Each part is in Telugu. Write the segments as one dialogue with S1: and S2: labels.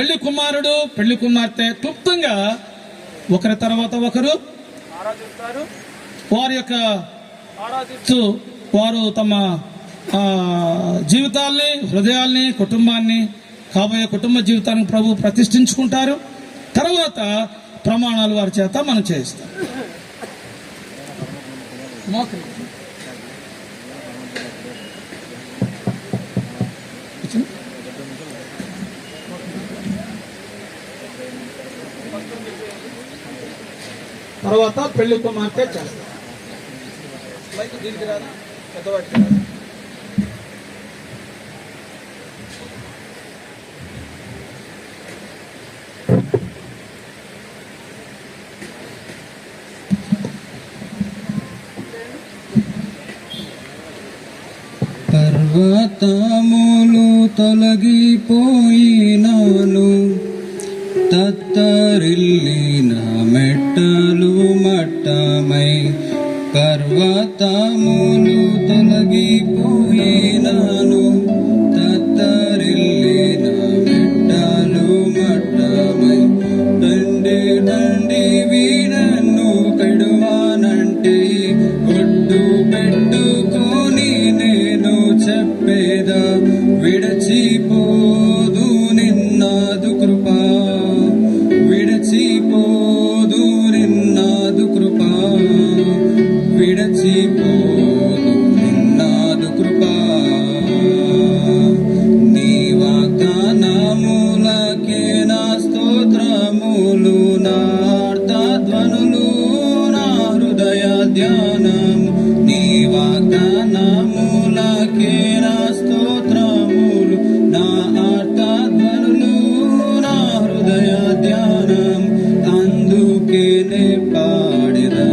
S1: పెళ్లి కుమారుడు పెళ్లి కుమార్తె క్లుప్తంగా ఒకరి తర్వాత ఒకరు వారి యొక్క వారు తమ జీవితాల్ని, హృదయాల్ని, కుటుంబాన్ని, కాబోయే కుటుంబ జీవితాన్ని ప్రభు ప్రతిష్ఠించుకుంటారు. తర్వాత ప్రమాణాలు వారి చేత మనం చేయిస్తాం. తర్వాత పెళ్లి కుమార్తె చేస్తాం. దీనికి రాదా పెద్దవాటికి రాదా?
S2: పర్వతములు తొలగిపోయినాను, తత్తరిల్లిన మెట్టలు మట్టమై. పర్వతములు తొలగిపోయినాను, తత్తరిల్లిన మెట్టలు మట్టమై. తండ్రి తండ్రి వీరన్ను పెడువానంటే ఒడ్డు పెట్టుకొని నేను చెప్పేదా, విడచిపోదు నిన్నాదు కృపా, విడచిపోదు నిన్నాదు కృపా, విడచిపోదు నిన్నాదు కృపా. నీ వాగ్దానములకే నా స్తోత్రములు, నా అర్థధ్వనులు, నా హృదయ ధ్యానము. నీ వాగ్దానములకే నా స్తోత్రములు, నా అర్థధ్వనులు, నా హృదయ ధ్యానం. అందుకే నే పాడెదా,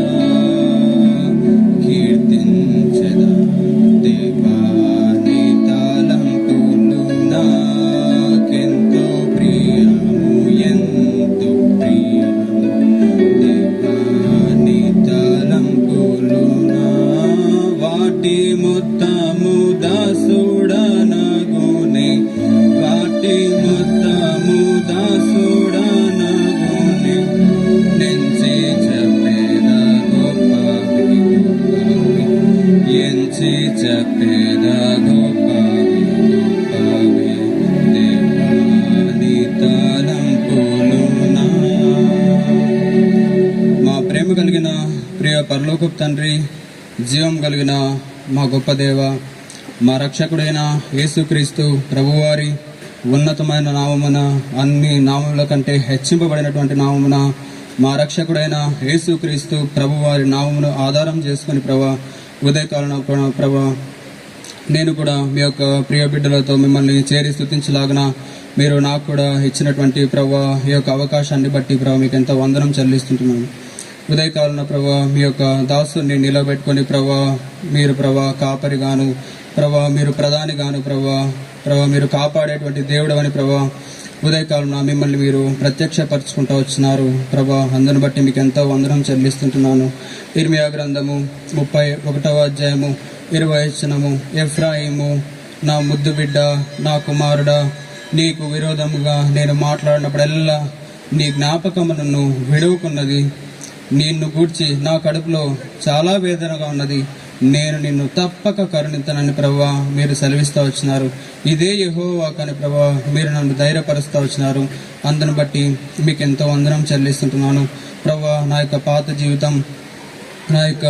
S2: కీర్తించెదా దేవా. నీ తలంపులు నాకెంతో ప్రియము, ఎంతో ప్రియము దేవా. నీ తలంపులు వాటి మొత్తము దాసుడనగునే, వాటి మొత్తము దాసుడనగునే. నెంచి చెప్పేదా గొప్పవి, ఎంచి చెప్పేదా గొప్పవి గొప్పవి దేవా. నీ తలంపులు మా ప్రేమ కలిగిన ప్రియ పరలోకపు తండ్రి, జీవం కలిగిన మా గొప్ప దేవ, మా రక్షకుడైన యేసుక్రీస్తు ప్రభువారి ఉన్నతమైన నామమున, అన్ని నామముల కంటే హెచ్చింపబడినటువంటి నామమున, మా రక్షకుడైన యేసుక్రీస్తు ప్రభువారి నామమును ఆధారం చేసుకుని ప్రభా, ఉదయకాలన ప్రభా నేను కూడా మీ యొక్క ప్రియ బిడ్డలతో మిమ్మల్ని చేరి స్తుతించలాగున మీరు నాకు కూడా ఇచ్చినటువంటి ప్రభా ఈ యొక్క అవకాశాన్ని బట్టి ప్రభా మీకు ఎంతో వందనం చెల్లిస్తుంటున్నాను. ఉదయకాలన ప్రభా మీ యొక్క దాసుని నిలబెట్టుకొని ప్రభా మీరు ప్రభా కాపరిగాను, ప్రభా మీరు ప్రధానిగాను, ప్రభా మీరు కాపాడేటువంటి దేవుడు అని ప్రభా ఉదయకాలన మిమ్మల్ని మీరు ప్రత్యక్షపరచుకుంటూ వచ్చినారు ప్రభా. అందుని బట్టి మీకు ఎంతో వందనం చెల్లిస్తుంటున్నాను. ఇర్మియా గ్రంథము 31వ అధ్యాయము 20వ వచనము, ఎఫ్రాయిము నా ముద్దు బిడ్డ, నా కుమారుడా, నీకు విరోధముగా నేను మాట్లాడినప్పుడల్లా నీ జ్ఞాపకములను విడువుకున్నది. నిన్ను గూర్చి నా కడుపులో చాలా వేదనగా ఉన్నది. నేను నిన్ను తప్పక కరుణింతనని ప్రభా మీరు సెలవిస్తూ వచ్చినారు. ఇదే యెహోవా కాని ప్రభా మీరు నన్ను ధైర్యపరుస్తూ వచ్చినారు. అందుని బట్టి మీకు ఎంతో వందనం చెల్లిస్తుంటున్నాను ప్రభా. నా యొక్క పాత జీవితం, నా యొక్క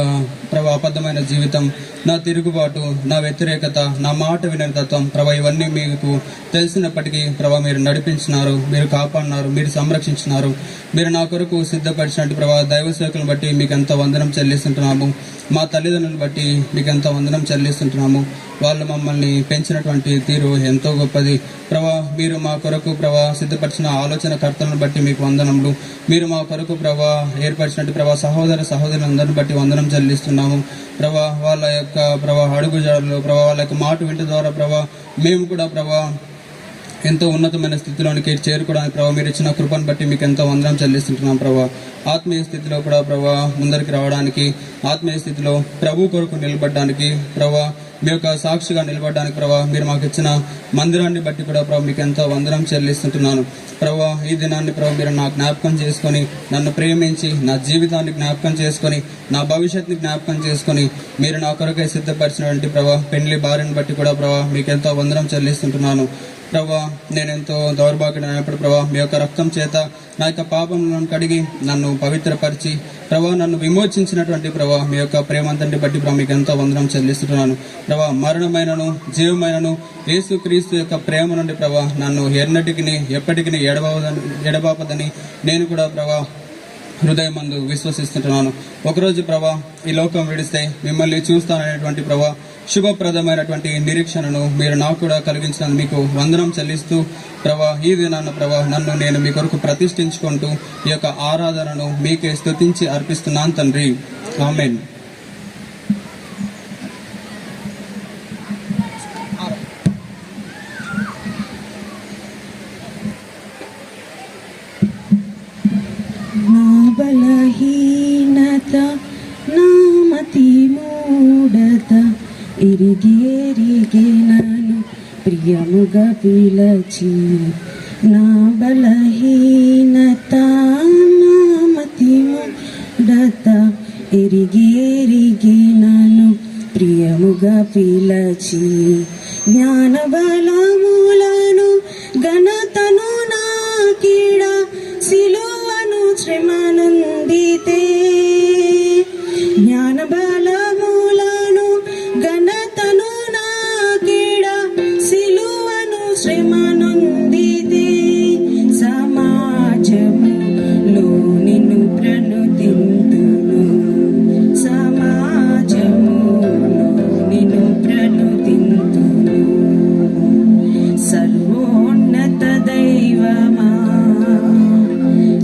S2: ప్రభా అబద్ధమైన జీవితం, నా తిరుగుబాటు, నా వ్యతిరేకత, నా మాట వినని తత్వం ప్రభా ఇవన్నీ మీకు తెలిసినప్పటికీ ప్రభా మీరు నడిపించినారు, మీరు కాపాడినారు, మీరు సంరక్షించినారు. మీరు నా కొరకు సిద్ధపరిచినట్టు ప్రభా దైవ సేవకులను బట్టి మీకు ఎంతో వందనం చెల్లిస్తుంటున్నాము. మా తల్లిదండ్రులను బట్టి మీకు ఎంతో వందనం చెల్లిస్తుంటున్నాము. వాళ్ళు మమ్మల్ని పెంచినటువంటి తీరు ఎంతో గొప్పది ప్రభా. మీరు మా కొరకు ప్రభా సిద్ధపరిచిన ఆలోచన కర్తలను బట్టి మీకు వందనములు. మీరు మా కొరకు ప్రభా ఏర్పరిచినట్టు ప్రభా సహోదరులందరిని బట్టి వందనం చెల్లిస్తున్నాము ప్రభా. వాళ్ళ యొక్క ప్రభా అడుగుజాడలు ప్రభా, వాళ్ళ యొక్క మాట వింట ద్వారా ప్రభా మేము కూడా ప్రభా ఎంతో ఉన్నతమైన స్థితిలోనికి చేరుకోవడానికి ప్రభావ మీరు ఇచ్చిన కృపను బట్టి మీకు ఎంతో వందనం చెల్లిస్తుంటున్నాం ప్రభావ. ఆత్మీయ స్థితిలో కూడా ప్రభావ ముందరికి రావడానికి, ఆత్మీయ స్థితిలో ప్రభు కొరకు నిలబడడానికి ప్రభావ, మీ యొక్క సాక్షిగా నిలబడడానికి ప్రభావ మీరు మాకు ఇచ్చిన మందిరాన్ని బట్టి కూడా ప్రభావ మీకు ఎంతో వందనం చెల్లిస్తుంటున్నాను ప్రభావ. ఈ దినాన్ని ప్రభావ మీరు నా జ్ఞాపకం చేసుకొని, నన్ను ప్రేమించి, నా జీవితాన్ని జ్ఞాపకం చేసుకొని, నా భవిష్యత్తుని జ్ఞాపకం చేసుకొని మీరు నా కొరకై సిద్ధపరిచినటువంటి ప్రభావ పెండ్లి భార్యను బట్టి కూడా ప్రభావ మీకు ఎంతో వందనం చెల్లిస్తుంటున్నాను ప్రభా. నేనెంతో దౌర్భాగ్యుడైనప్పుడు ప్రభా మీ యొక్క రక్తం చేత నా యొక్క పాపములను కడిగి నన్ను పవిత్రపరిచి ప్రభా నన్ను విమోచించినటువంటి ప్రభా మీ యొక్క ప్రేమంతటి బట్టి ప్రభా మీకు ఎంతో వందనం చెల్లిస్తున్నాను ప్రభా. మరణమైనను జీవమైనను యేసుక్రీస్తు యొక్క ప్రేమ నుండి ప్రభా నన్ను ఎన్నటికి ఎప్పటికీ ఎడబాపదని నేను కూడా ప్రభా హృదయమందు విశ్వసిస్తుంటున్నాను. ఒకరోజు ప్రభా ఈ లోకం విడిస్తే మిమ్మల్ని చూస్తాననేటువంటి ప్రభా శుభప్రదమైనటువంటి నిరీక్షణను మీరు నాకు కూడా కలిగించినందుకు మీకు వందనం చెల్లిస్తూ ప్రభా ఈ దినాన్న ప్రభా నన్ను నేను మీ కొరకు ప్రతిష్ఠించుకుంటూ ఈ యొక్క ఆరాధనను మీకే స్తుతించి అర్పిస్తున్నాను తండ్రి. ఆమేన్.
S3: బలహీనత నా మతి మూఢత ఎరిగి ఎరిగి నన్ను ప్రియముగా పిలచి, నా బలహీనత నా మతి మూఢత ఎరిగి ఎరిగి నన్ను ప్రియముగా పిలచి, జ్ఞాన బలములను ఘనతను నాకిడ సిలువను శ్రమనందితే, జ్ఞాన బలములను ఘనతను నాకిడ సిలువను శ్రమనందితే, సమాజములో నిన్ను ప్రణుతింతును, సమాజములో నిన్ను ప్రణుతింతును, సర్వోన్నత దైవమా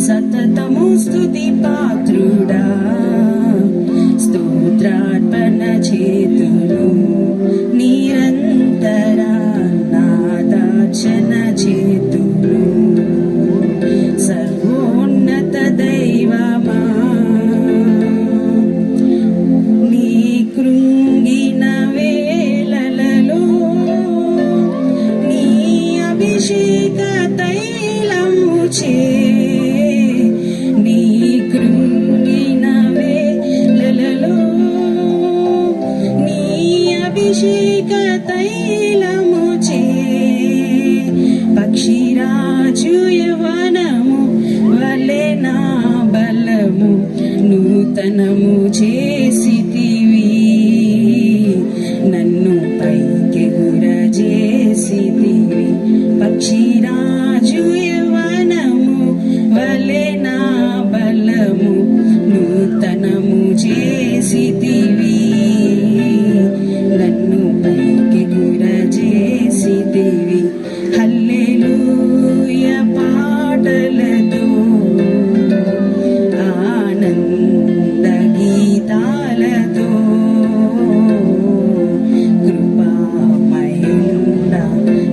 S3: సతతము స్తుతి పాత్రుడా, స్తోత్రార్పణ చేతును నిరంతర నాదార్చన చేతును, సర్వోన్నత దైవమా నీ కృంగిన వేళలలో నీ అభిషేక తైలము చే, నీ కృంగిన వేళలలో నీ అభిషేక తైలము చే, పక్షిరాజు యవనము వలె నా బలము నూతనము చేసితివి, నన్ను పైకెగురజేసితివి, పక్షిరాజు యవనము వలె నా బలము నూతనము చేసితివి, నన్ను పైకెగురజేసితివి. హల్లెలూయా పాటలతో ఆనంద గీతాలతో కృపామయుడా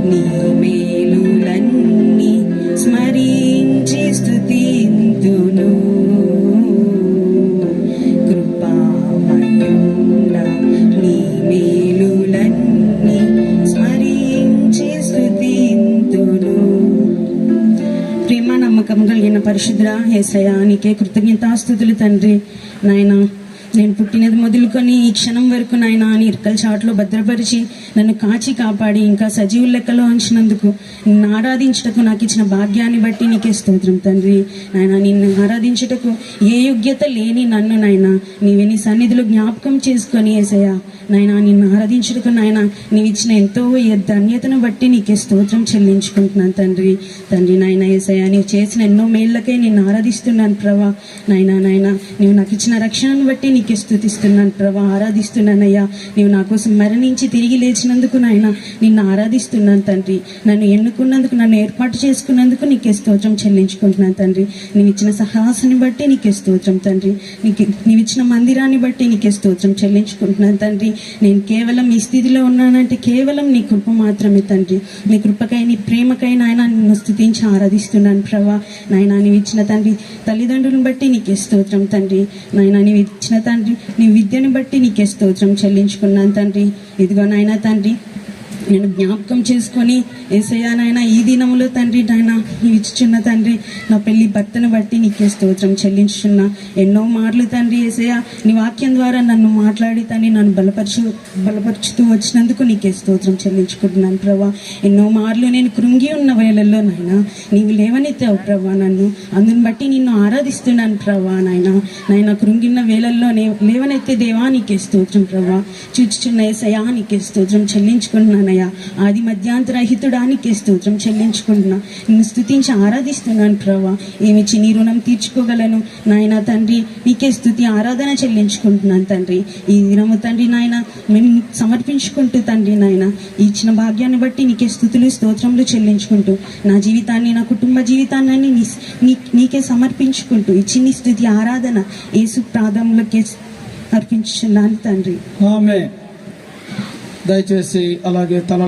S3: నీ మేలులన్నీ స్మరించి స్తుతింతును, కృపామయుడా నీ మేలులన్నీ స్మరించి స్తుతింతును. ప్రేమ నమ్మకం కలిగిన పరిశుద్ధుడా యేసయ్యా నీకే కృతజ్ఞతాస్తుతులు తండ్రి. నాయనా నేను పుట్టినది మొదలుకొని ఈ క్షణం వరకు నాయన నీ ఇరుకల చాట్లో భద్రపరిచి నన్ను కాచి కాపాడి ఇంకా సజీవుల లెక్కలో ఉంచినందుకు నిన్ను ఆరాధించుటకు నాకు ఇచ్చిన భాగ్యాన్ని బట్టి నీకే స్తోత్రం తండ్రి. నాయన నిన్ను ఆరాధించుటకు ఏ యోగ్యత లేని నన్ను నాయన నీవే నీ సన్నిధిలో జ్ఞాపకం చేసుకొని యేసయ్యా నాయన నిన్ను ఆరాధించుటకు నాయన నీవు ఇచ్చిన ఎంతో ధన్యతను బట్టి నీకే స్తోత్రం చెల్లించుకుంటున్నాను తండ్రి. తండ్రి నాయన యేసయ్యా నీవు చేసిన ఎన్నో మేళ్ళకే నిన్ను ఆరాధిస్తున్నాను ప్రభా. నాయన నీవు నాకు ఇచ్చిన రక్షణను బట్టి నీకే స్తుతిస్తున్నాను ప్రభా, ఆరాధిస్తున్నానయ్యా. నీవు నా కోసం మరణించి తిరిగి లేచినందుకు నాయన నిన్ను ఆరాధిస్తున్నాను తండ్రి. నన్ను ఎన్నుకున్నందుకు, నన్ను ఏర్పాటు చేసుకున్నందుకు నీకే స్తోత్రం చెల్లించుకుంటున్నాను తండ్రి. నీవు ఇచ్చిన సహాసాన్ని బట్టి నీకే స్తోత్రం తండ్రి. నీవు ఇచ్చిన మందిరాన్ని బట్టి నీకే స్తోత్రం చెల్లించుకుంటున్నాను తండ్రి. నేను కేవలం ఈ స్థితిలో ఉన్నానంటే కేవలం నీ కృప మాత్రమే తండ్రి. నీ కృపకై, నీ ప్రేమకై నాయన నిన్ను స్తుతించి ఆరాధిస్తున్నాను ప్రభా. నాయన నీవు ఇచ్చిన తండ్రి తల్లిదండ్రులను బట్టి నీకే స్తోత్రం తండ్రి. నాయన నీవు ఇచ్చిన తండ్రి నీ విద్యను బట్టి నీకే స్తోత్రం చెల్లించుకున్నాను తండ్రి. ఇదిగో నాయన తండ్రి, నేను జ్ఞాపకం చేసుకొని యేసయ్యా నాయన ఈ దినములో తండ్రి నాయన నీవు ఇచ్చుచున్న తండ్రి నా పెళ్లి భర్తను బట్టి నీకే స్తోత్రం చెల్లించుచున్నా. ఎన్నో మార్లు తండ్రి యేసయ్యా నీ వాక్యం ద్వారా నన్ను మాట్లాడి తండ్రి నన్ను బలపరుచుతూ వచ్చినందుకు నీకే స్తోత్రం చెల్లించుకుంటున్నాను ప్రభా. ఎన్నో మార్లు నేను కృంగి ఉన్న వేళల్లో నాయన నీవు లేవనెత్తావు ప్రభా నన్ను. అందుని బట్టి నిన్ను ఆరాధిస్తున్నాను ప్రభా నాయన కృంగిన్న వేళల్లో లేవనెత్తే దేవా నీకే స్తోత్రం ప్రభా. చూచుచున్న యేసయ్యా నీకే స్తోత్రం చెల్లించుకుంటున్నానయ్యా. ఆది మధ్యాంతరహితుడానికి స్తోత్రం చెల్లించుకుంటున్నా. నిన్ను స్తుతించి ఆరాధిస్తున్నాను ప్రభా. ఏమిచ్చి నీ రుణం తీర్చుకోగలను నాయన తండ్రి. నీకే స్తుతి ఆరాధన చెల్లించుకుంటున్నాను తండ్రి. ఈ దినము తండ్రి నాయన మేము సమర్పించుకుంటూ తండ్రి నాయన ఇచ్చిన భాగ్యాన్ని బట్టి నీకే స్తుతులు స్తోత్రములు చెల్లించుకుంటూ నా జీవితాన్ని, నా కుటుంబ జీవితాన్ని నీకే సమర్పించుకుంటూ ఈ చిన్ని స్తుతి ఆరాధన యేసు పాదములకే అర్పించుచున్నాను తండ్రి.
S1: ఆమేన్. దయచేసి అలాగే తల